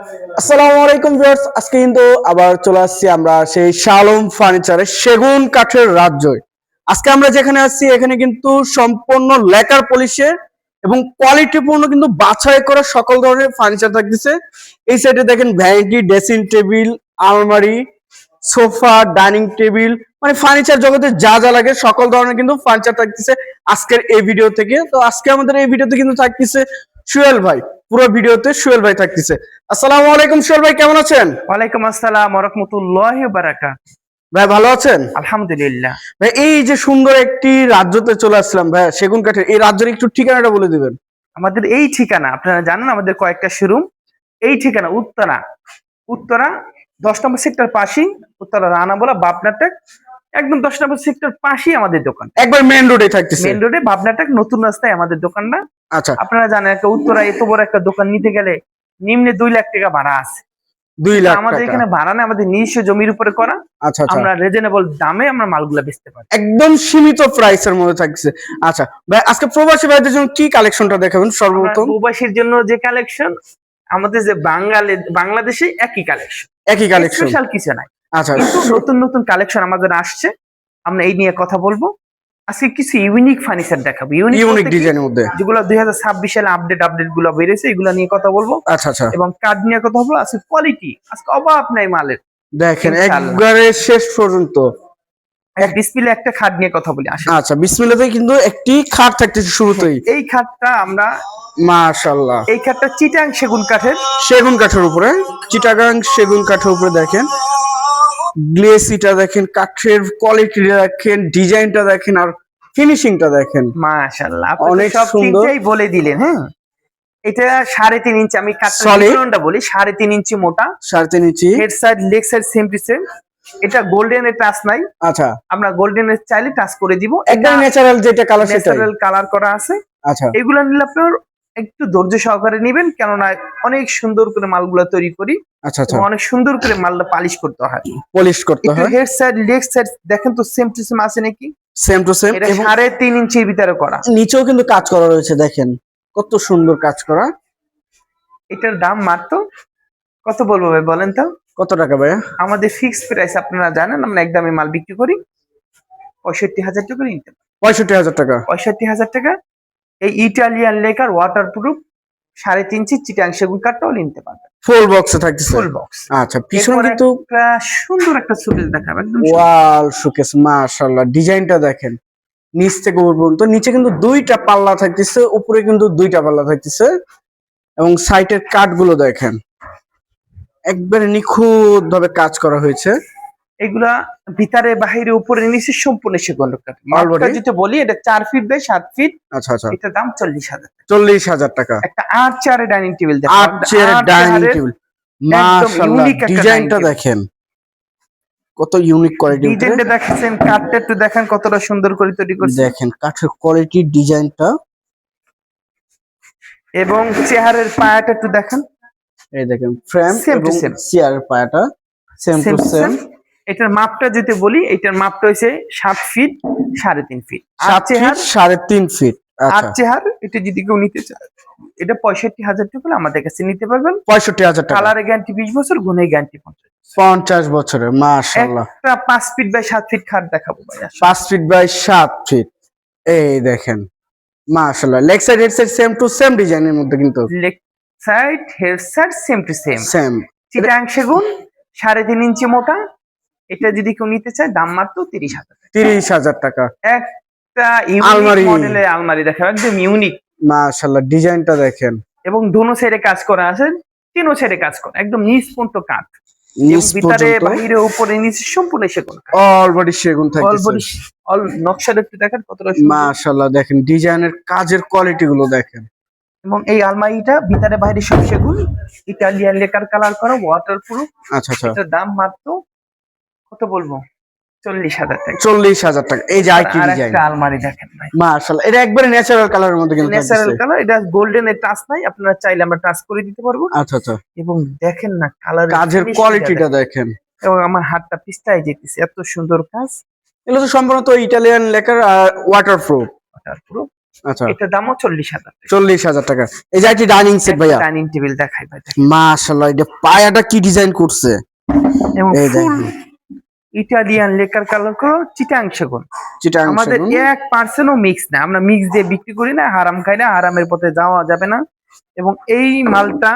আসসালামু আলাইকুম ভিউয়ার্স, আজকে কিন্তু আবার চলে আসছি আমরা সেই শালম ফার্নিচারে সেগুন কাঠের রাজ্যে। আজকে আমরা যেখানে আসছি এখানে কিন্তু সম্পূর্ণ লেকার পলিশের এবং কোয়ালিটিপূর্ণ কিন্তু বাছাই করা সকল ধরনের ফার্নিচার থাকতেছে। এই সাইডে দেখেন ভ্যানিটি, ড্রেসিং টেবিল, আলমারি, সোফা, ডাইনিং টেবিল, মানে ফার্নিচার জগতে যা যা লাগে সকল ধরনের কিন্তু ফার্নিচার থাকতেছে আজকের এই ভিডিও থেকে। তো আজকে আমাদের এই ভিডিওতে কিন্তু থাকতেছে সুয়েল ভাই, পুরো ভিডিওতে সুয়েল ভাই থাকতেছে। আসসালামু আলাইকুম সুয়েল ভাই, কেমন আছেন? ওয়ালাইকুম আসসালাম ওয়া রাহমাতুল্লাহি ওয়া বারাকাতুহু। ভাই ভালো আছেন? আলহামদুলিল্লাহ। ভাই এই যে সুন্দর একটি রাজ্যতে চলে আসলাম ভাই, সেগুন কাঠের এই রাজ্যের একটু ঠিকানাটা বলে দিবেন। আমাদের এই ঠিকানা আপনারা জানেন, আমাদের কয়েকটা শোরুম। এই ঠিকানা উত্তরা উত্তরা 10 নম্বর সেক্টর পাশেই, উত্তরা রানাবোলা বাবনাটেক, একদম 10 নম্বর সেক্টর পাশেই আমাদের দোকান। একবার মেইন রোডে থাকতেছে। মেইন রোডে বাবনাটেক নতুন রাস্তায় আমাদের দোকানটা। আচ্ছা, আপনারা জানেন একটা উত্তরা এত বড় একটা দোকান নিতে গেলে নিম্নে 2 লাখ টাকা ভাড়া আছে। 2 লাখ আমাদের টাকা। এখানে ভাড়া নেই, আমাদের নিজস্ব জমির উপরে করা। আচ্ছা আচ্ছা, আমরা রিজনেবল দামে আমরা মালগুলা বেচতে পারি। একদম সীমিত প্রাইসের মধ্যে থাকছে। আচ্ছা ভাই, আজকে প্রবাসী ভাইদের জন্য কি কালেকশনটা দেখাবেন সর্বপ্রথম? প্রবাসীর জন্য যে কালেকশন, আমাদের যে বাংলাদেশে একই কালেকশন, একই কালেকশন। স্পেশাল কিছু নাই। আচ্ছা, কিন্তু নতুন নতুন কালেকশন আমাদের আসছে, আমরা এই নিয়ে কথা বলবো। আজকে কিছু ইউনিক ফার্নিচার দেখাবো, ইউনিক ডিজাইনের মধ্যে যেগুলো 2026 সালে আপডেট গুলো বেরিয়েছে, এগুলো নিয়ে কথা বলবো। আচ্ছা আচ্ছা, এবং কার্ড নিয়ে কথা বলবো। আজকে কোয়ালিটি, আজকে অভাব নাই মালের। দেখেন ইনশাআল্লাহ। একবারে শেষ পর্যন্ত। ডিসপ্লে একটা খাট নিয়ে কথা বলি আসেন। আচ্ছা, বিসমিল্লাতে কিন্তু একটি খাট থাকতেছে শুরুতেই। এই খাটটা আমরা, মাশাআল্লাহ, এই খাটটা চিটাং সেগুন কাঠের, সেগুন কাঠের উপরে, চিটাগাং সেগুন কাঠের উপরে দেখেন গ্লেসিটা দেখেন, কাঠের কোয়ালিটিটা দেখেন, ডিজাইনটা দেখেন, আর ফিনিশিংটা দেখেন। মাশাআল্লাহ, আপনি অনেক সব সুন্দর। তিনটাই বলে দিলেন। হ্যাঁ, এটা 3.5 ইঞ্চি, আমি কাঠটা Solid? বিবরণটা বলি। 3.5 ইঞ্চি মোটা, 3.5 ইঞ্চি। Head side leg side same to same. এটা গোল্ডেন এর টাচ নাই, আচ্ছা, আমরা গোল্ডেন এর চাইলে টাচ করে দিব। একদম ন্যাচারাল যেটা কালার সেটাই। ন্যাচারাল কালার করা আছে। আচ্ছা এগুলো নিলে আপনার একটু ধৈর্য সহকারে নেবেন, কেননা অনেক সুন্দর করে মালগুলো তৈরি করি আচ্ছা আচ্ছা, এবং অনেক সুন্দর করে মালটা পালিশ করতে হয়। পলিশ করতে একটু হয়। হেড সাইড লেগ সাইড দেখেন তো সেম টু সেম আছে নাকি? Same to same. এটা 3.5 ইঞ্চির ভিতরে করা। নিচেও কিন্তু কাজ করা রয়েছে, দেখেন কত সুন্দর কাজ করা। এটার দাম মাত্র কত বলবো ভাই বলেন তো? কত টাকা ভাইয়া? আমাদের ফিক্সড প্রাইস আপনারা জানেন, আমরা একদমই মাল বিক্রি করি 65,000 টাকা নিতে পারি। 65,000 টাকা। 65,000 টাকা। এই ইটালিয়ান লেকার ওয়াটারপ্রুফ 3.5 ইঞ্চি চিটাং সেগুন কাঠটাও নিতে পারবেন, ফুল বক্সে থাকতেছে। Full box. আচ্ছা, পিছনে কিন্তু একটা সুন্দর একটা সুবিধা দেখাবো, একদম সুন্দর। ওয়াল শোকেস, মাশাআল্লাহ, ডিজাইনটা দেখেন নিচ থেকে উপর পর্যন্ত। নিচে কিন্তু 2টা পাল্লা থাকতেছে, উপরে কিন্তু 2টা পাল্লা থাকতেছে, এবং সাইটের কাঠগুলো দেখেন একবারে নিখুঁত ভাবে কাজ করা হয়েছে। এগুলা ভিতরে বাহিরে উপরে নিচে সম্পূর্ণ সেগুন কাঠ। মালটা যদি বলি, এটা 4 ফিট বাই 7 ফিট। আচ্ছা আচ্ছা, এটার দাম 40,000 টাকা। 40,000 টাকা। একটা 8 চেয়ারের ডাইনিং টেবিল দেখেন, 8 চেয়ারের ডাইনিং টেবিল, মাশাআল্লাহ, ইউনিক একটা ডিজাইনটা দেখেন কত ইউনিক কোয়ালিটি। ডিজাইনটা দেখেন, কাঠটা একটু দেখেন কতটা সুন্দর করে তৈরি করছে। দেখেন কাঠের কোয়ালিটি, ডিজাইনটা। এবং চেয়ারের পায়াটা একটু দেখেন, এই দেখেন ফ্রেম Same to এবং same. চেয়ারের পায়াটা সেম টু সেম। এটার মাপটা যদি বলি, এটার মাপটা হইছে 7 ফিট 3.5 ফিট। 7 feet 3.5 feet. আর আচ্ছা, চেহার এটা যদি কেউ নিতে চায়, এটা 65,000 টাকা হলে আমাদের কাছে নিতে পারবেন। 65,000 টাকা। কালারে গ্যারান্টি 20 বছর, গুণে গ্যারান্টি 50 বছরের, মাশাআল্লাহ। একটা 5 ফিট বাই 7 ফিট খাট দেখাবো ভাই। 5 ফিট বাই 7 ফিট। এই দেখেন মাশাআল্লাহ, leg side head side same to same ডিজাইনের মধ্যে কিন্তু। Leg side head side same to same. Same. Chittagong সেগুন 3.5 ইঞ্চি মোটা। এটা যদি কেউ নিতে চায়, দাম মাত্র 30,000 টাকা। 30,000 টাকা। একটা ইউনিক মডেলের আলমারি দেখাবো, একদম ইউনিক। মাশাআল্লাহ, ডিজাইনটা দেখেন। এবং দোনো সাইডে কাজ করা আছে, তিনও সাইডে কাজ করা, একদম নিচ পর্যন্ত কাঠ। নিচ ভিতরে পর্যন্ত বাহিরে উপরে নিচে সম্পূর্ণ সেগুন কাঠ। অলরেডি সেগুন থাকতেছে। অল নকশাটা একটু দেখেন কতটা সুন্দর। মাশাআল্লাহ, দেখেন ডিজাইনের কাজের কোয়ালিটি গুলো দেখেন। এবং এই আলমারিটা ভিতরে বাইরে সব সেগুন, ইটালিয়ান লেকার কালার করা, ওয়াটারপ্রুফ। আচ্ছা আচ্ছা, এটার দাম মাত্র কত বলবো, 40,000 টাকা। 40,000 টাকা। এই যে আইটি ডিজাইন, আরেকটা আলমারি দেখেন ভাই, মাশাআল্লাহ, এটা একবারে ন্যাচারাল কালারের মধ্যে কিন্তু ন্যাচারাল থাকতেছে। কালার। এটা গোল্ডেন এর টাচ নাই, আপনারা চাইলে আমরা টাচ করে দিতে পারবো। আচ্ছা আচ্ছা, এবং দেখেন না কালার, কাজের কোয়ালিটিটা দেখেন। এবং আমার হাতটা পিস্তায় যেতেছে, এত সুন্দর কাজ। এগুলো তো সম্পূর্ণ ইটালিয়ান লেকার আর ওয়াটারপ্রুফ। ওয়াটারপ্রুফ। আচ্ছা, এটার দামও 40,000 টাকা। 40,000 টাকা। এই যে একটি ডাইনিং সেট ভাইয়া, ডাইনিং টেবিল দেখাই ভাই, মাশাআল্লাহ, এটা পায়াটা কি ডিজাইন করছে, এবং এই ফুল দেখেন ইটালিয়ান লেকার কালার করো চিটাং সেগুন। চিটাং আমাদের সেগুন। 1% মিক্স না, আমরা মিক্স দিয়ে বিক্রি করি না, হারাম খাই না, হারামের পথে যাওয়া যাবে না। এবং এই মালটা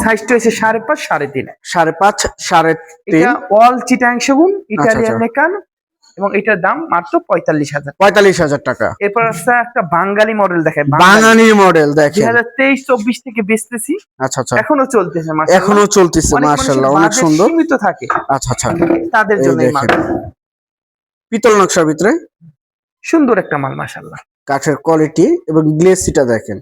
সাইজটা হচ্ছে 5.5 3.5। 5.5 3.5। এটা অল চিটাং সেগুন ইটালিয়ান আচ্ছা। লেকার, এবং এটার দাম মাত্র 45,000। 45,000 টাকা। এরপর আছে একটা বাঙালি মডেল দেখায়, বাঙালি মডেল দেখেন। 2023-24 থেকে বেচতেছি, আচ্ছা আচ্ছা, এখনো চলতেছে মাশাআল্লাহ। এখনো চলতেছে অনেক মানুষের মাশাআল্লাহ, অনেক বাজেট সুন্দর। সীমিত থাকে, আচ্ছা আচ্ছা, তাদের এই জন্য এই মাল। দেখেন পিতল নকশার ভিতরে সুন্দর একটা মাল মাশাআল্লাহ। কাঠের কোয়ালিটি এবং গ্লেসিটা দেখেন।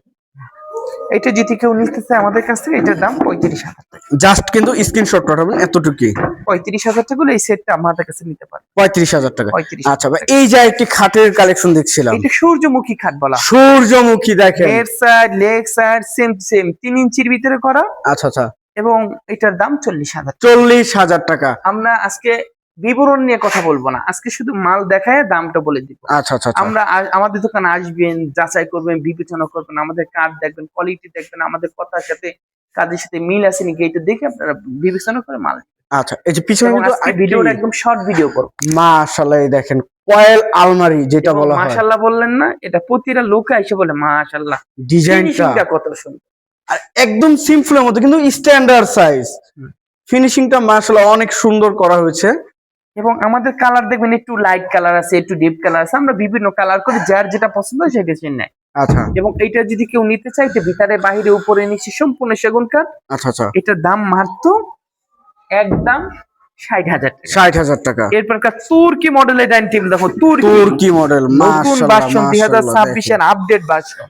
এটা যদি কেউ নিতে চায় আমাদের কাছ থেকে, এটার দাম 35,000 টাকা। জাস্ট কিন্তু স্ক্রিনশট পাঠাবেন, এতটুকুই। 35,000 টাকা হলে এই সেটটা আমাদের কাছে নিতে পারে। 35,000 টাকা। 35,000 আচ্ছা ভাই, এই যে একটি খাটের কালেকশন দেখছিলাম, এটা সূর্যমুখী খাট বলা। সূর্যমুখী দেখেন। Head side leg side same same 3 ইঞ্চির ভিতরে করা, আচ্ছা আচ্ছা, এবং এটার দাম 40,000। 40,000 টাকা। আমরা আজকে বিবরণ নিয়ে কথা বলবো না, আজকে শুধু মাল দেখায় দামটা বলে দিব। আচ্ছা আচ্ছা আচ্ছা, আমরা আমাদের দোকানে আসবেন, যাচাই করবেন, বিবেচনা করবেন, আমাদের কার্ড দেখবেন, কোয়ালিটি দেখবেন, আমাদের কথার সাথে কাজের সাথে মিল আছে নাকি এটা দেখে আপনারা বিবেচনা করে মাল। আচ্ছা, এই যে পিছনে এবং কিন্তু আজকে ভিডিওটা একদম শর্ট ভিডিও করব। মাশাআল্লাহ, এই দেখেন কয়েল আলমারি যেটা বলা হয়। মাশাআল্লাহ বললেন না, এটা প্রতিটা লোকে এসে বলে মাশাআল্লাহ, ডিজাইনটা ফিনিশিংটা কত সুন্দর। আর একদম সিম্পলের মধ্যে কিন্তু স্ট্যান্ডার্ড সাইজ, ফিনিশিংটা মাশাআল্লাহ অনেক সুন্দর করা হয়েছে। এবং আমাদের কালার দেখবেন একটু লাইট কালার আছে, একটু ডিপ কালার আছে, আমরা বিভিন্ন কালার করি, যার যেটা পছন্দ হয় সেটা চেয়ে নেয়। আচ্ছা এবং এইটা যদি কেউ নিতে চায়, এটা ভিতরে বাহিরে উপরে নিচে সম্পূর্ণ সেগুন কাঠ। আচ্ছা আচ্ছা, এটার দাম মাত্র একদম 60,000 টাকা। 60,000 টাকা। এরপর তুর্কি মডেলের ডাইনিং টেবিল দেখো, তুর্কি মডেল, নতুন মাশাআল্লাহ ভার্সন মাশাআল্লাহ, 2026 এর আপডেট ভার্সন।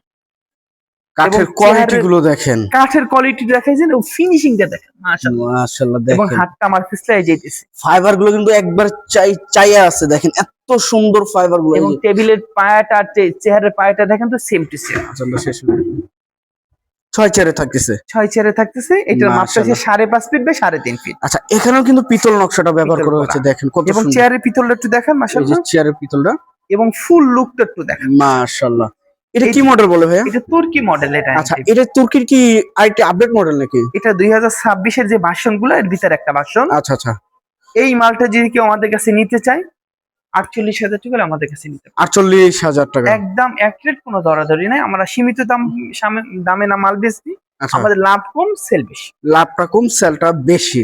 কাঠের এবং কোয়ালিটি গুলো দেখেন, কাঠের কোয়ালিটি দেখাইছেন এবং ফিনিশিংটা দেখেন মাশাআল্লাহ। মাশাআল্লাহ এবং দেখেন হাতটা আমার পিছলাই যাইতেছে, ফাইবার গুলো কিন্তু একবার চাইয়া আছে, দেখেন এত সুন্দর ফাইবার গুলো। এবং টেবিলের পায়াটা আর চেয়ারের পায়াটা দেখেন তো সেম টু সেম। আচ্ছা শেষ 6 চেয়ারে থাকতেছে, 6 চেয়ারে থাকতেছে। এটার মাপটা হচ্ছে মাশাআল্লাহ। 5.5 ফিট বাই 3.5 ফিট। আচ্ছা, এখানেও কিন্তু পিতল নকশাটা ব্যবহার পিতল করা করা। হয়েছে, দেখেন কত এবং সুন্দর। চেয়ারের পিতলটা একটু দেখেন এই যে মাশাআল্লাহ, চেয়ারের পিতলটা, এবং ফুল লুকটা একটু দেখেন মাশাআল্লাহ। এটা কি মডেল বলে ভাইয়া? এটা তুর্কি মডেল। এটা আচ্ছা, এটা তুর্কির কি আইটি আপডেট মডেল নাকি? এটা 2026 এর যে ভার্সন গুলো, এর ভিতরে একটা ভার্সন। আচ্ছা আচ্ছা, এই মালটা যদি কেউ আমাদের কাছে নিতে চায়, 48,000 টাকা আমাদের কাছে নিতে পারে। 48,000 টাকা। একদম অ্যাকুরেট, কোনো দরাদরি নাই। আমরা সীমিত দামে না মাল বেচি, আচ্ছা, আমাদের লাভ কম সেল বেশি। লাভটা কম সেলটা বেশি।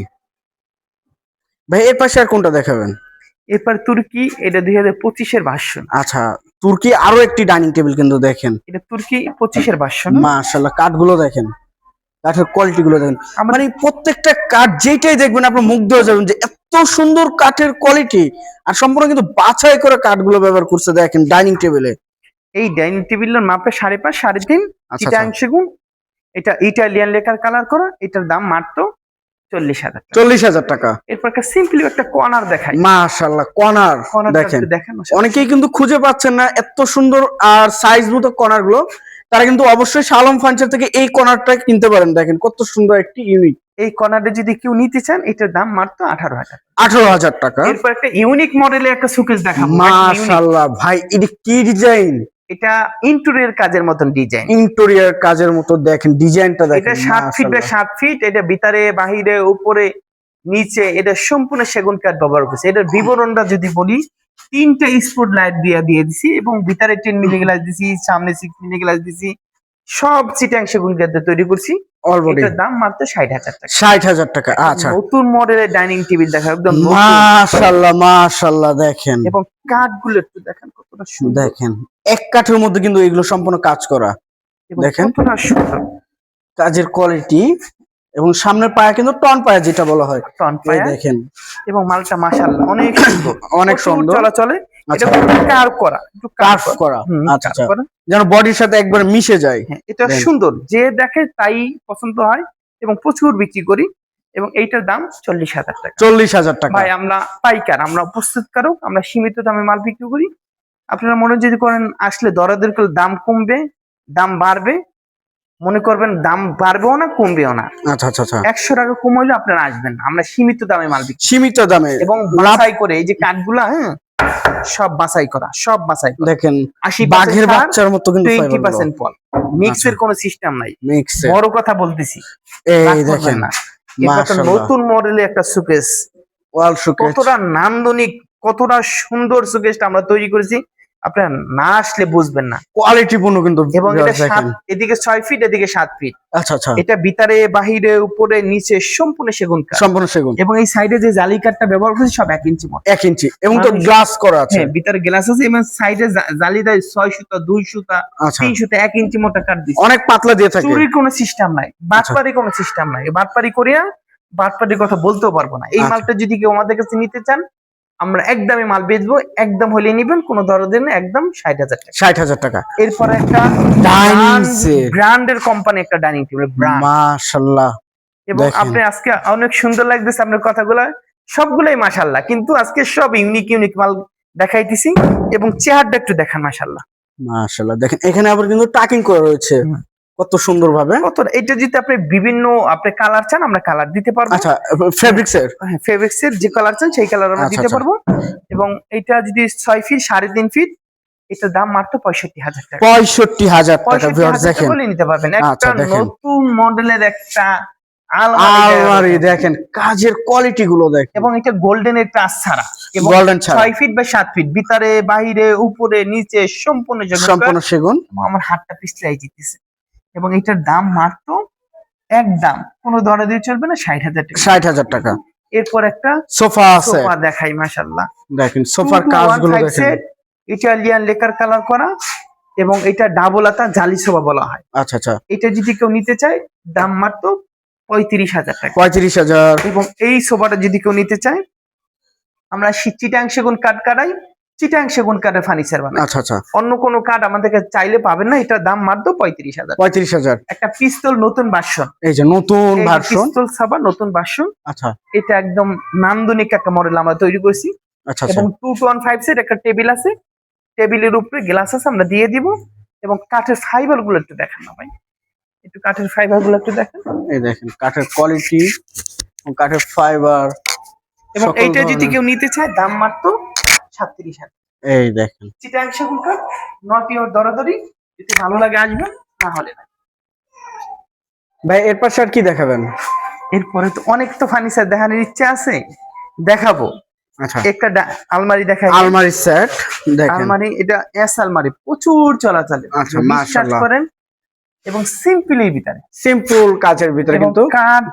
ভাই এর পাশে আর কোনটা দেখাবেন? এরপর তুর্কি, এটা 2025 এর ভার্সন। আচ্ছা, তুর্কি আরো একটি ডাইনিং টেবিল কিন্তু দেখেন, এটা তুর্কি 25 এর ভার্সন। মাশাআল্লাহ কাঠগুলো দেখেন, কাঠের কোয়ালিটি গুলো দেখেন। মানে প্রত্যেকটা কাঠ যেটাই দেখবেন আপনি মুগ্ধ হয়ে যাবেন যে এত সুন্দর কাঠের কোয়ালিটি, আর সম্পূর্ণ কিন্তু বাছাই করে কাঠগুলো ব্যবহার করছে দেখেন ডাইনিং টেবিলে। এই ডাইনিং টেবিলের মাপে 5.5 3.5 আচ্ছা, চিটাং সেগুন। এটা ইটালিয়ান লেকার কালার করা, এটার দাম মাত্র 40,000 টাকা। 40,000 টাকা। এরপর সিম্পলি একটা কর্নার দেখাই, মাশাআল্লাহ কর্নার দেখেন। দেখেন অনেকেই কিন্তু খুঁজে পাচ্ছেন না এত সুন্দর আর সাইজ মতো কর্নার গুলো, তারা কিন্তু অবশ্যই শালম ফার্নিচার থেকে এই কর্নারটা কিনতে পারেন। দেখেন কত সুন্দর একটি ইউনিক। এই কর্নারে যদি কেউ নিতে চান, এটার দাম মাত্র 18,000। 18,000 টাকা। এরপর একটা ইউনিক মডেলের একটা শোকেস দেখাবো। মাশাআল্লাহ ভাই, এটা কি ডিজাইন? এটা ইন্টেরিয়র কাজের মতন ডিজাইন, ইন্টেরিয়র কাজের মতো দেখেন, ডিজাইনটা দেখেন। এটা 7 ফিট বাই 7 ফিট। এটা ভিতরে বাহিরে উপরে নিচে এটা সম্পূর্ণ সেগুন কাঠ ব্যবহার করছে। এটার বিবরণটা যদি বলি, 3টা স্পট লাইট দিয়ে দিছি, এবং ভিতরে 10 মিলি গ্লাস দিছি, সামনে 6 মিলি গ্লাস দিছি, সব চিটাং সেগুন কাঠ দিয়ে তৈরি করছি। অলরেডি এটার দাম মাত্র 60,000 টাকা। 60,000 টাকা। আচ্ছা, নতুন মডেলের ডাইনিং টেবিল দেখা, একদম নতুন। মাশাআল্লাহ মাশাআল্লাহ দেখেন, এবং কাঠগুলো একটু দেখেন কতটা সুন্দর, দেখেন এক কাঠের মধ্যে কিন্তু এগুলো সম্পূর্ণ কাজ করা, এবং দেখেন কতটা সুন্দর কাজের কোয়ালিটি। এবং সামনের পায়া কিন্তু টন পায়া যেটা বলা হয়, টন এই পায়া। দেখেন এবং মালটা মাশাআল্লাহ অনেক সুন্দর, অনেক প্রচুর সুন্দর চলাচলে। আচ্ছা, এটা কার্ভ করা, একটু কার্ভ করা। আচ্ছা আচ্ছা, যেন বডির সাথে একবার মিশে যায়। হ্যাঁ, এটা দেন। সুন্দর, যে দেখে তাই পছন্দ হয়, এবং প্রচুর বিক্রি করি। এবং এইটার দাম 40,000 টাকা। 40,000 টাকা। ভাই আমরা পাইকার, আমরা প্রস্তুতকারক, আমরা সীমিত দামে মাল বিক্রি করি। আপনারা মনে যদি করেন আসলে দরাদরি করলে দাম কমবে, দাম বাড়বে, মনে করবেন দাম বাড়বেও না কমবেও না। আচ্ছা আচ্ছা আচ্ছা, 100 টাকা কম হইলে আপনারা আসবেন না, আমরা সীমিত দামে মাল বিক্রি, সীমিত দামে এবং বাছাই করে। এই যে কাঠগুলা, হ্যাঁ সব বাছাই করা, সব বাছাই করা। দেখেন 80% বাঘের সার, বাচ্চার মতো কিন্তু 20% ফল। মিক্সের কোনো সিস্টেম নাই, মিক্স বড় কথা বলতেছি। এই রাগ করবেন দেখেন না। এটা একটা মাশাআল্লাহ নতুন মডেলের একটা সুকেস, ওয়াল শোকেস কতটা নান্দনিক, কতটা সুন্দর সুকেসটা আমরা তৈরি করেছি, আপনারা না আসলে বুঝবেন না। কোয়ালিটি পূর্ণ কিন্তু এবং এটা viewers দেখেন। এদিকে 6 ফিট, এদিকে 7 ফিট। আচ্ছা আচ্ছা এটা ভিতরে বাহিরে উপরে নিচে সম্পূর্ণ সেগুন কাঠ। সম্পূর্ণ সেগুন এবং এই সাইডে যে জালি কাঠটা ব্যবহার করেছি সব 1 ইঞ্চি মোটা। 1 ইঞ্চি এবং তো গ্লাস করা আছে। হ্যাঁ, ভিতরে গ্লাস আছে এবং সাইডে জালি দেয় 6 সুতা, 2 সুতা, আচ্ছা 3 সুতা, 1 ইঞ্চি মোটা কাঠ দিচ্ছে। অনেক পাতলা দিয়ে থাকে। চুরির কোনো সিস্টেম নাই, বাটপারি কোনো সিস্টেম নাই। বাটপারি করিয়া বাটপারির কথা বলতেও পারবো না। এই আচ্ছা। মালটা যদি কেউ আমাদের কাছে নিতে চান, আমরা একদমই মাল বেচবো, একদম হলে নিবেন, কোনো দরদিন একদম 60,000 টাকা। 60,000 টাকা এরপর একটা ডাইনিং সেট ব্র্যান্ডের কোম্পানি একটা ডাইনিং টেবিল ব্র্যান্ড। মাশাআল্লাহ এবং দেখেন। আপনি আজকে অনেক সুন্দর লাগতেছে আপনার কথাগুলো, সবগুলাই মাশাআল্লাহ, কিন্তু আজকে সব ইউনিক ইউনিক মাল দেখাইতেছি। এবং চেহারাটা একটু দেখান, মাশাআল্লাহ মাশাআল্লাহ দেখেন এখানে আবার কিন্তু টাকিং করা রয়েছে কত সুন্দর ভাবে। কত, এটা যদি আপনি বিভিন্ন আপনি কালার চান, আমরা কালার দিতে পারবো। আচ্ছা ফেব্রিক্স এর হ্যাঁ, ফেব্রিক্স এর যে কালার চান সেই কালার আমরা আচ্ছা, দিতে আচ্ছা। পারবো। এবং এটা যদি 6 ফিট 3.5 ফিট, এটার দাম মাত্র 65,000 টাকা। 65,000 টাকা 65,000 ভিউয়ার্স টাকা দেখেন। বলে নিতে পারবেন। একটা আচ্ছা, দেখেন। নতুন মডেলের একটা আলমারি দেখেন কাজের কোয়ালিটি গুলো দেখেন এবং এটা গোল্ডেনের টাচ ছাড়া, এবং গোল্ডেন ছাড়া 6 ফিট বা 7 ফিট, ভিতরে বাহিরে উপরে নিচে সম্পূর্ণ জগৎ। সম্পূর্ণ সেগুন। আমার হাতটা পিছলাই জিতেছে। এবং এটার দাম মাত্র একদম কোনো দরে দিয়ে চলবে না, 60,000 টাকা। 60,000 টাকা। এরপর একটা সোফা আছে সোফা দেখাই, মাশাআল্লাহ দেখেন সোফার কাজগুলো দেখেন। ইটালিয়ান লেকার কালার করা, এবং এটা ডাবল আতা জালি সোফা বলা হয়। আচ্ছা আচ্ছা এটা যদি কেউ নিতে চায়, দাম মাত্র 35,000 টাকা। 35,000 এবং এই সোফাটা যদি কেউ নিতে চায়, আমরা চিটাং সেগুন কাঠ কাটাই, চিটাং সেগুন কাঠের ফার্নিচার বানাই। আচ্ছা আচ্ছা অন্য কোনো কাঠ আমাদের কাছে চাইলে পাবেন না। এটার দাম মাত্র 35,000। 35,000 একটা পিস্তল নতুন ভার্সন, এই যে নতুন ভার্সন। পিস্তল সাবা নতুন ভার্সন। আচ্ছা এটা একদম নান্দনিক একটা মডেল আমরা তৈরি করছি। আচ্ছা আচ্ছা এবং 2-1-5 সেট একটা টেবিল আছে, টেবিলের উপরে গ্লাস আছে, আমরা দিয়ে দিব। এবং কাঠের ফাইবার গুলো একটু দেখান না ভাই, একটু কাঠের ফাইবার গুলো একটু দেখেন। এই দেখেন কাঠের কোয়ালিটি কাঠের ফাইবার। এবং এইটা যদি কেউ নিতে চায়, দাম মাত্র 37,000। এই দেখেন চিটাং সেগুন কাঠ, নট ইওর দরাদরি। যদি ভালো লাগে আসবেন, না হলে না। ভাই এর পাশে আর কি দেখাবেন? এরপরে তো অনেক তো ফার্নিচার দেখানোর ইচ্ছা আছে, দেখাবো। আচ্ছা একটা আলমারি দেখাই। আলমারি সেট দেখেন। আলমারি, এটা এস আলমারি, প্রচুর চলাচলে। আচ্ছা, বিশ্বাস মাশাআল্লাহ। করেন। এবং সিম্পলের ভিতরে, সিম্পল কাজের ভিতরে এবং কিন্তু কাঠ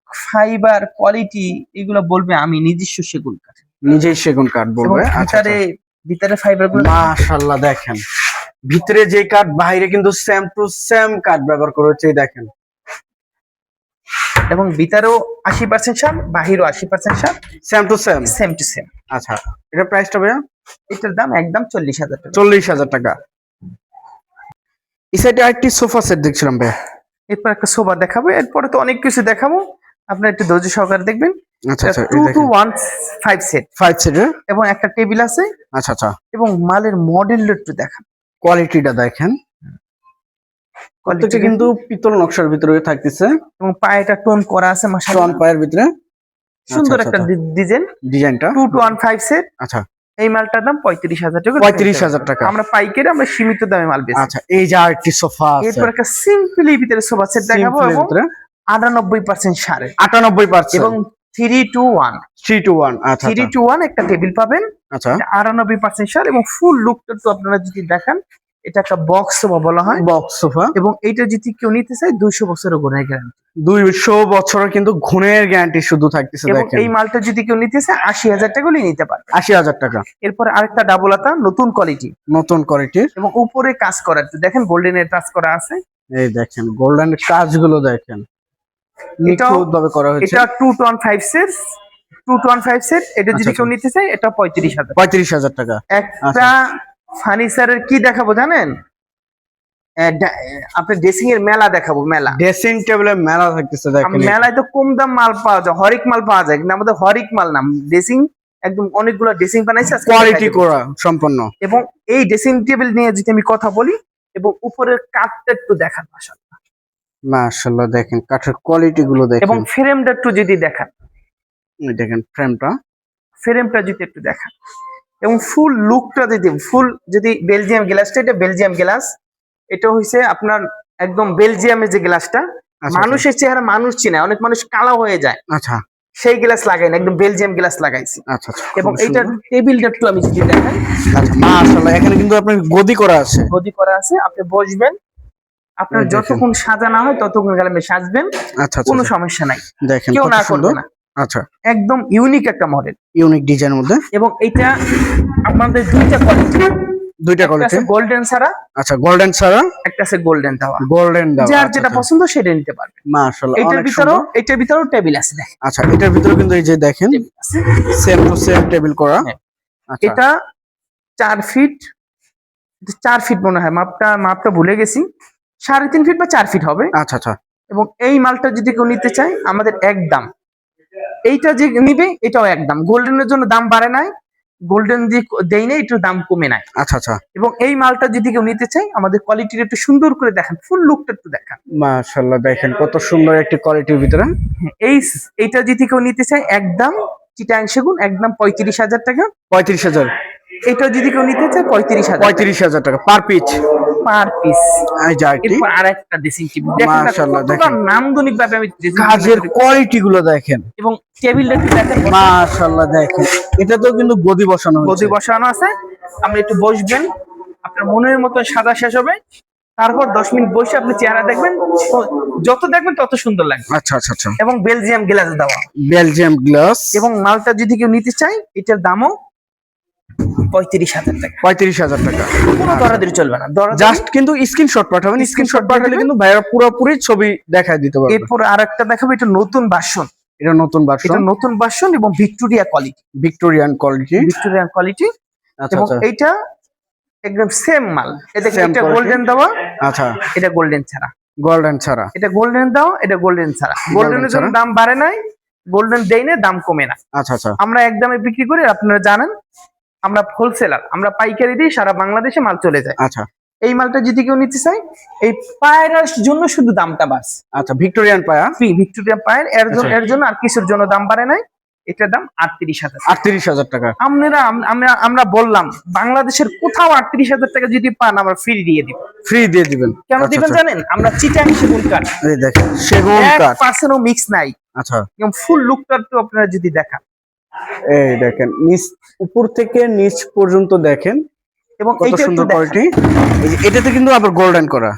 ফাইবার কোয়ালিটি এগুলো বলবে আমি নিজস্ব সেগুন কাঠ। নিজেই সেগুন কাঠ এবং বলবে। আচ্ছা ভিতরে ফাইবার গুলো মাশাআল্লাহ দেখেন ভিতরে যে কাঠ বাইরে কিন্তু সেম টু সেম কাঠ ব্যবহার করা হচ্ছে এই দেখেন। এবং ভিতরেও 80% সার, বাহিরও 80% sir, same to same same to same. আচ্ছা এটা প্রাইসটা ভাইয়া? এটার দাম একদম 40,000 টাকা। 40,000 টাকা। এই সাইডে আরেকটি সোফা সেট দেখছিলাম ভাইয়া। এরপর একটা সোফা দেখাবো, এরপরে তো অনেক কিছু দেখাবো, আপনার একটু ধৈর্য সহকারে দেখবেন। আচ্ছা আচ্ছা এই 2-1-5 সেট 5 সিটের। এবং একটা টেবিল আছে। আচ্ছা আচ্ছা এবং মালের মডেলটা একটু দেখান, কোয়ালিটিটা দেখেন। প্রত্যেকটা কিন্তু পিতল নকশার ভিতরে থাকতেছে এবং পায়েটা টোন করা আছে, স্টোন মাশাআল্লাহ পায়ের ভিতরে সুন্দর আচ্ছা, একটা আচ্ছা। ডিজাইন। ডিজাইনটা 2-1-5 সেট। আচ্ছা এই মালটার দাম 35,000 টাকা। 35,000 টাকা। আমরা পাইকারি, আমরা সীমিত দামে মাল বেচি। আচ্ছা এই যে আরেকটি সোফা আছে এরপর একটা সিম্পলি ভিতরে সোফা সেট দেখাবো, সিম্পলের এবং ভিতরে 98% সারে, 98% এবং 3-2-1 3 to 1 আচ্ছা 3-2-1 একটা টেবিল পাবেন। আচ্ছা 98% সার, এবং ফুল লুকটা তো আপনারা যদি দেখেন, এটা একটা বক্স সোফা বলা হয়। Box sofa. এবং এইটা যদি কেউ নিতে চায়, 200 বছরের গুণের গ্যারান্টি। 200 বছরের কিন্তু ঘুণের গ্যারান্টি শুধু থাকতেছে এবং দেখেন। এই মালটা যদি কেউ নিতে চায়, 80,000 টাকা হলে নিতে পারে। 80,000 টাকা। এরপর আরেকটা ডাবল আতা নতুন কোয়ালিটি, নতুন কোয়ালিটির। এবং উপরে কাজ করা, একটু দেখেন গোল্ডেনের কাজ করা আছে। এই দেখেন গোল্ডেন কাজগুলো দেখেন নিখুঁত ভাবে করা হয়েছে। এটা 2-1-5 সেট, 2-1-5 সেট। এটা যদি আচ্ছা, কেউ নিতে চায়, এটা 35,000। 35,000 টাকা। একটা ফার্নিচারের কি দেখাবো জানেন? আপনার ড্রেসিং এর মেলা দেখাবো, মেলা। ড্রেসিং টেবিলের মেলা থাকতেছে দেখেন। মেলায় তো কম দাম মাল পাওয়া যায়, হরিক মাল পাওয়া যায়, কিন্তু আমাদের হরিক মাল নাম ড্রেসিং, একদম অনেকগুলো ড্রেসিং বানাইছে আজকে কোয়ালিটি দেখাই দেব। করা সম্পূর্ণ। এবং এই ড্রেসিং টেবিল নিয়ে যদি আমি কথা বলি, এবং উপরের কাঠটা একটু দেখান, মাশাআল্লাহ মাশাআল্লাহ দেখেন কাঠের কোয়ালিটি গুলো এবং দেখেন। ফ্রেমটা একটু যদি দেখান, এই দেখেন ফ্রেমটা। ফ্রেমটা যদি একটু দেখান, এবং ফুল লুকটা যদি বেলজিয়াম গ্লাসটা, এটা বেলজিয়াম গ্লাস, এটা হইছে আপনার একদম বেলজিয়ামের যে গ্লাসটা, আচ্ছা, মানুষের চেহারা মানুষ চিনে, অনেক মানুষ কালো হয়ে যায়, আচ্ছা সেই গ্লাস লাগাই না, একদম বেলজিয়াম গ্লাস লাগাইছি। আচ্ছা আচ্ছা, এবং খুব এইটার সুন্দর। টেবিলটা একটু আমি যদি দেখাই, আচ্ছা মাশাআল্লাহ, এখানে কিন্তু আপনার গদি করা আছে। গদি করা আছে, আপনি বসবেন, আপনার এই দেখেন। যতক্ষণ সাজানো হয় ততক্ষণ গেলে সাজবেন, আচ্ছা আচ্ছা কোনো আচ্ছা। সমস্যা নাই, দেখেন কেউ কত না সুন্দর। করবে না, আচ্ছা, একদম ইউনিক একটা মডেল। ইউনিক ডিজাইনের মধ্যে এবং এইটা আমাদের দুইটা কোয়ালিটি, দুইটা একটা কোয়ালিটি। আছে গোল্ডেন ছাড়া, আচ্ছা গোল্ডেন ছাড়া, একটা আছে গোল্ডেন দেওয়া, গোল্ডেন দাও। যার আচ্ছা, যেটা আচ্ছা। পছন্দ সেটা নিতে পারবে। মাশাআল্লাহ, এটার অনেক ভিতরেও সুন্দর। এটার ভিতরেও টেবিল আছে, দেখেন আচ্ছা, এটার ভিতরে কিন্তু এই যে দেখেন টেবিল আছে। সেম টু সেম টেবিল করা। হ্যাঁ। আচ্ছা, এটা 4 ফিট, 4 ফিট মনে হয়, মাপটা ভুলে গেছি, 3.5 ফিট বা 4 ফিট হবে। আচ্ছা আচ্ছা এবং এই মালটা যদি কেউ নিতে চায় আমাদের একদম, এইটা যে নিবে এটাও একদম, গোল্ডেনের জন্য দাম বাড়ে নাই, গোল্ডেন যে দেই নাই একটু দাম কমে নাই। আচ্ছা আচ্ছা, এবং এই মালটা যদি কেউ নিতে চায় আমাদের কোয়ালিটিটা একটু সুন্দর করে দেখেন, ফুল লুকটা একটু দেখান। মাশাআল্লাহ, দেখেন কত সুন্দর একটি কোয়ালিটির ভিতরে। এইটা যদি কেউ নিতে চায় একদম চিটাং সেগুন, একদম 35,000 টাকা। 35,000, এটা যদি কেউ নিতে চায় 35,000, 35,000 টাকা পার পিস। Per piece. এই যে আরেকটি। এরপর আরেকটা ড্রেসিং টেবিল দেখেন না, মাশাআল্লাহ, কতটা দেখেন। নান্দনিক ভাবে আমি dressing table কাজের তৈরি করেছি। কোয়ালিটি গুলো দেখেন। এবং টেবিলটা একটু দেখেন, মাশাআল্লাহ, দেখেন এটা তো কিন্তু গদি বসানো গদি হয়েছে। বসানো আছে, আপনি একটু বসবেন, আপনার মনের মতো সাদা শেষ হবে, তারপর 10 মিনিট বসে আপনি চেহারা দেখবেন, তো যত দেখবেন তত সুন্দর লাগবে। আচ্ছা আচ্ছা আচ্ছা, এবং বেলজিয়াম গ্লাস দেওয়া। Belgium glass. এবং মালটা যদি কেউ নিতে চায় এটার দামও 35,000 টাকা। 35,000 টাকা। কোনো দরাদরি চলবে না, জাস্ট কিন্তু স্ক্রিনশট পাঠাবেন, স্ক্রিনশট পাঠালে কিন্তু ভাইরা পুরোপুরি ছবি দেখায় দিতে পারবে। এরপর আরেকটা দেখাবো, এটা নতুন ভার্সন, এটা নতুন এটা ভার্সন, নতুন ভার্সন এবং Victoria quality, Victorian quality. Victorian quality. আচ্ছা এবং আচ্ছা এইটা একদম সেম মাল, এটা Same এটা quality। গোল্ডেন দেওয়া, আচ্ছা, এটা গোল্ডেন ছাড়া, গোল্ডেন ছাড়া। এটা গোল্ডেন দাও, এটা গোল্ডেন ছাড়া। গোল্ডেনের জন্য ছাড়া। দাম বাড়ে নাই, গোল্ডেন দেই না, দাম কমে না। আচ্ছা আচ্ছা আমরা একদমে বিক্রি করি, আপনারা জানেন আমরা হোলসেলার, আমরা পাইকারি দিই, সারা বাংলাদেশে মাল চলে যায়। আচ্ছা এই মালটা যদি কেউ নিতে চায় এই পায়ের জন্য শুধু দামটা বাড়ছে, আচ্ছা, ভিক্টোরিয়ান পায়া ভিক্টোরিয়া পায়ের আচ্ছা। এর জন্য আর কিছুর জন্য দাম বাড়ে নাই, এটার দাম 38,000। 38,000 টাকা। আমরা বললাম বাংলাদেশের কোথাও 38,000 টাকা যদি পান আমরা ফ্রি দিয়ে দিব। ফ্রি দিয়ে দিবেন। কেন আচ্ছা, দিবেন আচ্ছা। জানেন? আমরা চিটাং সেগুন কাঠ, এই দেখেন সেগুন কাঠ। 1% মিক্স নাই, আচ্ছা, এবং ফুল লুকটা একটু আপনারা যদি দেখান, এই দেখেন নিচ উপর থেকে নিচ পর্যন্ত দেখেন এবং কত এইটা একটু সুন্দর দেখান। কোয়ালিটি। এই যে এটাতে কিন্তু আবার গোল্ডেন করা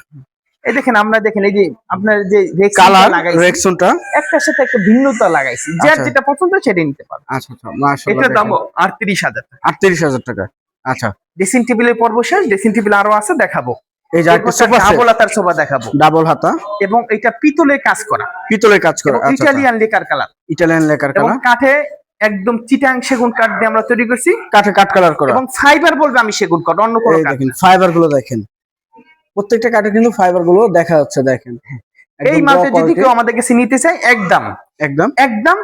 এই দেখেন, আমরা দেখেন এই যে আপনার যে কালার লাগাইছি, রেক্সনটা। একটার সাথে একটা ভিন্নতা লাগাইছি, যার আচ্ছা। যেটা পছন্দ সেটা নিতে পারবে। আচ্ছা আচ্ছা, মাশাআল্লাহ, এটার দামও 38,000 টাকা। 38,000 টাকা। আচ্ছা, ড্রেসিং টেবিলের পর্ব শেষ, ড্রেসিং টেবিল আরো আছে, দেখাবো। এই যে একটা সোফা সেট, ডাবল হাতার সোফা দেখাবো, ডাবল হাতা, এবং এটা পিতলের কাজ করা, পিতলের কাজ করা। এবং আচ্ছা, Italian lacquer colour, Italian lacquer এবং কালার, কাঠে একদম চিটাং সেগুন কাঠ দিয়ে আমরা তৈরি করছি, কাঠে কাঠ কালার করা। এবং ফাইবার বলবে আমি সেগুন কাঠ, অন্য কোনো এই কাঠ দেখেন না। ফাইবার গুলো দেখেন, প্রত্যেকটা কাঠে কিন্তু ফাইবার গুলো দেখা যাচ্ছে। দেখেন এই মালটা যদি কেউ আমাদের কাছে নিতে চায় একদম একদম একদম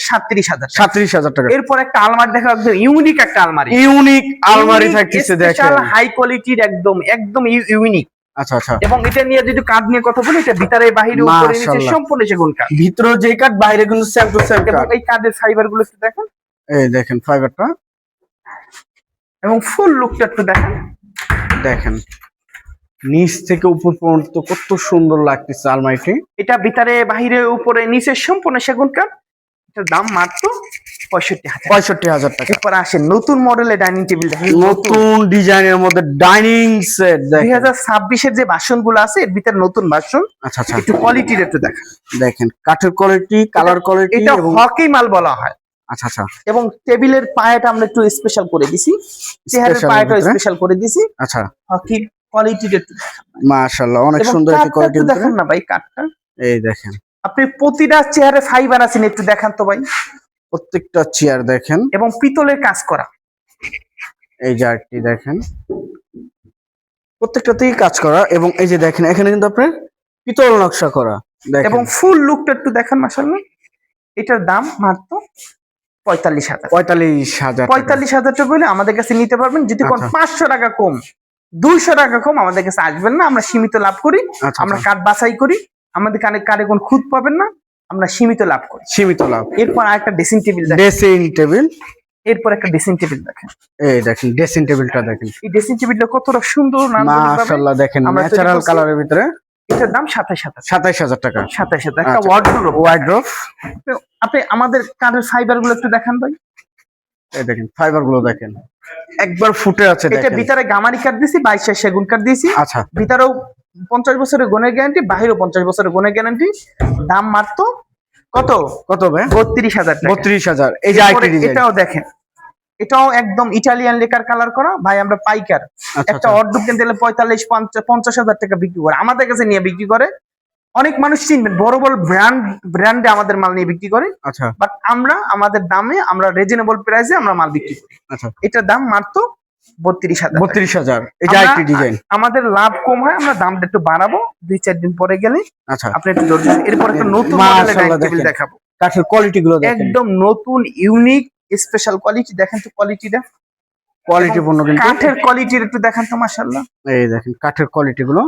37,000 টাকা। 37,000 টাকা। এরপর একটা আলমারি দেখা, একদম ইউনিক একটা আলমারি, ইউনিক আলমারি থাকতেছে দেখেন। হাই কোয়ালিটির, একদম একদম ইউনিক। আচ্ছা আচ্ছা, এবং এটা নিয়ে যদি কাঠ নিয়ে কথা বলি, এটা ভিতরে বাহিরে উপরে নিচে মাশাআল্লাহ। সম্পূর্ণ সেগুন কাঠ, ভিতরে যে কাঠ বাইরে কিন্তু সেম টু সেম এবং কাঠ। এই কাঠের ফাইবার গুলো একটু দেখেন, এই দেখেন ফাইবারটা এবং ফুল লুকটা একটু দেখেন। দেখেন, নিচ থেকে উপর পর্যন্ত কত সুন্দর লাগতেছে আলমারিটি। এটা ভিতরে বাহিরে উপরে নিচে সম্পূর্ণ সেগুন কাঠ, এটার দাম মাত্র 65,000। 65,000 টাকা। এরপর আসেন নতুন মডেলের ডাইনিং টেবিল দেখেন, নতুন ডিজাইনের মধ্যে ডাইনিং সেট দেখেন। 2026 এর যে ভার্সন গুলো আছে এর ভিতরে নতুন ভার্সন, আচ্ছা আচ্ছা, একটু কোয়ালিটির একটু দেখেন। দেখেন কাঠের কোয়ালিটি, কালার কোয়ালিটি এটা এবং হকি মাল বলা হয়। আচ্ছা আচ্ছা এবং টেবিলের পায়াটা আমরা একটু স্পেশাল করে দিছি, চেয়ারের Special পায়াটা ভিতরে? স্পেশাল করে দিছি, আচ্ছা, হকি কোয়ালিটির একটু। মাশাআল্লাহ, অনেক এবং সুন্দর একটি কাঠটা কোয়ালিটি একটু দেখেন না ভাই, কাঠটা এই দেখেন আপনি প্রতিটা চেয়ারে ফাইবার আছেন, একটু দেখান তো ভাই। প্রত্যেকটা চেয়ার দেখেন, এবং পিতলের কাজ করা, এই যে আরেকটি দেখেন, প্রত্যেকটাতেই কাজ করা। এবং এই যে দেখেন এখানে কিন্তু আপনার পিতল নকশা করা দেখেন। এবং ফুল লুকটা একটু দেখেন। মাশাআল্লাহ, এটার দাম মাত্র 45,000। 45,000 টাকা। 45,000 টাকা হলে আমাদের কাছে নিতে পারবেন। যদি কোন আচ্ছা। 500 টাকা কম, 200 টাকা কম আমাদের কাছে আসবেন না, আমরা সীমিত লাভ করি। আচ্ছা, আমরা আচ্ছা। কাঠ বাছাই করি, আমাদের কানে কোন খুঁত পাবেন না, আমরা সীমিত লাভ করি। সীমিত লাভ। এরপর আরেকটা ড্রেসিং টেবিল দেখেন, ড্রেসিং টেবিল, এরপর একটা ড্রেসিং টেবিল দেখেন, এই দেখেন ড্রেসিং টেবিলটা দেখেন, এই ড্রেসিং টেবিলটা কতটা সুন্দর নান্দনিকভাবে মাশাআল্লাহ দেখেন আমরা তৈরি ন্যাচারাল করছি। কালারের ভিতরে এটার দাম 27,000 27,000 টাকা। 27,000 একটা আচ্ছা। ওয়ার্ডরোব। ওয়াইড্রোপ, আপনি আমাদের কাঠের ফাইবার গুলো একটু দেখান ভাই। এই দেখেন ফাইবার গুলো দেখেন একবার ফুটে আছে এটা দেখেন। ভিতরে গামারি কাঠ দিয়েছি, 22 সেগুন কাঠ দিয়েছি। আচ্ছা ভিতরেও 50 বছরের গুণের গ্যারান্টি, বাহিরেও 50 বছরের গুণের গ্যারান্টি। দাম মাত্র কত? কত ভাই? 32,000 টাকা। 32,000। এই যে এরপরে আইটি ডিজাইন, এটাও দেখেন, এটাও একদম ইটালিয়ান লেকার কালার করা ভাই। আমরা পাইকার আচ্ছা একটা অর্ডার কিনতে গেলে 45-50,000 টাকা বিক্রি করে, আমাদের কাছে নিয়ে বিক্রি করে। অনেক মানুষ চিনবেন, বড় বড় ব্র্যান্ডে আমাদের মাল নিয়ে বিক্রি করে, আচ্ছা বাট আমরা আমাদের দামে, আমরা রিজনেবল প্রাইসে আমরা মাল বিক্রি করি। আচ্ছা এটার দাম মাত্র 32,000। 32,000। এই যে আইটি ডিজাইন, আমাদের লাভ কম হয়, আমরা দামটা একটু বাড়াবো 2-4 দিন পরে গেলে। আচ্ছা আপনি একটু ধৈর্য ধরুন। এরপর একটা নতুন মডেলের মাশাআল্লাহ ডাইনিং টেবিল দেখেন। দেখাবো, কাঠের কোয়ালিটি গুলো দেখেন, একদম নতুন ইউনিক স্পেশাল কোয়ালিটি। দেখেন তো কোয়ালিটিটা, কোয়ালিটি পূর্ণ কিন্তু। কাঠের কোয়ালিটির একটু দেখেন তো, মাশাআল্লাহ। এই দেখেন কাঠের কোয়ালিটি গুলো,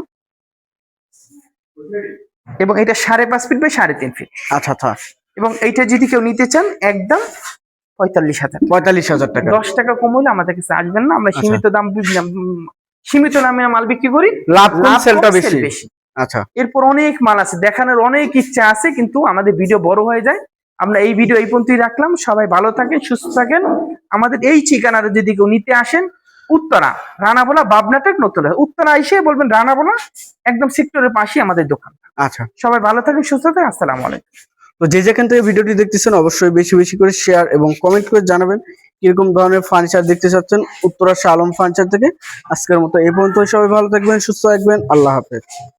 এবং এটা 5.5 ফিট বাই 3.5 ফিট। আচ্ছা আচ্ছা এবং এইটা যদি কেউ নিতে চান একদম 45,000। 45,000 টাকা। 10 টাকা কম হলে আমাদের কাছে আসবেন না, আমরা আচ্ছা। সীমিত দামে মাল বিক্রি করি, লাভ কম, লাভ সেলটা কম, বেশি। সেল বেশি। আচ্ছা এরপর অনেক মাল আছে, দেখানোর অনেক ইচ্ছা আছে, কিন্তু আমাদের ভিডিও বড় হয়ে যায়। আমরা এই ভিডিও এই পর্যন্তই রাখলাম। সবাই ভালো থাকেন, সুস্থ থাকেন। আমাদের এই ঠিকানাটা যদি কেউ নিতে আসেন, উত্তরা রানাবোলা বাবনাটেক নতুন উত্তরা এসে বলবেন রানাবোলা, একদম সেক্টরের পাশেই আমাদের দোকান। আচ্ছা, সবাই ভালো থাকেন, সুস্থ থাকেন। আসসালামু আলাইকুম। তো যে যেখান থেকে ভিডিওটি দেখতেছেন অবশ্যই বেশি বেশি করে শেয়ার এবং কমেন্ট করে জানাবেন কিরকম ধরনের ফার্নিচার দেখতে চাচ্ছেন উত্তরা শাহ আলম ফার্নিচার থেকে। আজকের মতো এই পর্যন্ত, সবাই ভালো থাকবেন, সুস্থ থাকবেন, আল্লাহ হাফেজ।